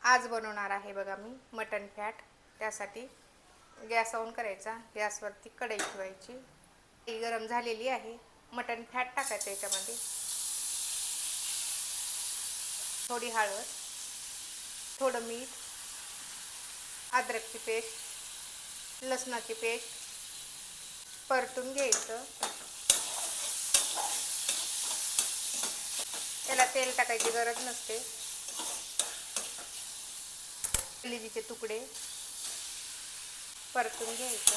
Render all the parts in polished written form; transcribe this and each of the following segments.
आज बनवणार आहे बघा मी मटन फॅट। त्यासाठी गॅस ऑन करायचा, गॅसवरती कढई ठेवायची, ती गरम झालेली आहे। मटन फॅट टाकायचं याच्यामध्ये, थोडी हळद, थोडं मीठ, अद्रकची पेस्ट, लसणाची पेस्ट परतून घ्यायचं। त्याला तेल टाकायची गरज नसते। कलेजीचे तुकडे परतून घ्यायचं,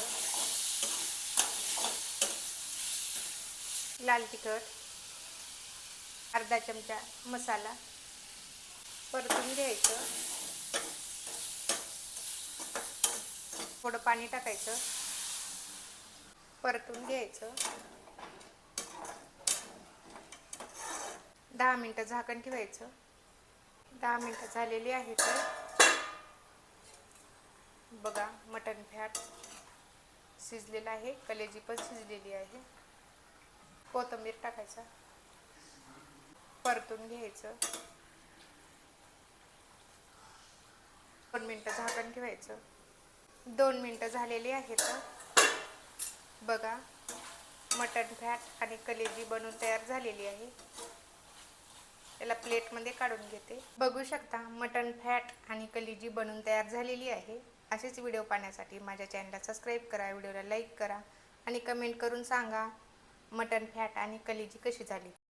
लाल तिखट, अर्धा चमचा मसाला परतून घ्यायचं, थोडं पाणी टाकायचं, परतून घ्यायचं। 10 मिनिटं झाकण ठेवायचं। 10 मिनिटं झालेली आहेत। बघा मटन फॅट शिजलेला आहे, कलेजी पण शिजलेली आहे। कोथिंबीर टाकायचा, परतून घ्यायचं, 2 मिनिटं झाकण ठेवायचं। 2 मिनिटं झालेली आहेत। बघा मटन फॅट आणि कलेजी बनवून तयार झालेली आहे। त्याला प्लेटमध्ये काढून घेते। बघू शकता मटन फॅट आणि कलेजी बनवून तयार झालेली आहे। असेच व्हिडिओ पाहण्यासाठी माझ्या चॅनलला सबस्क्राईब करा, व्हिडिओला लाईक करा आणि कमेंट करून सांगा मटन फॅट आणि कलेजी कशी झाली।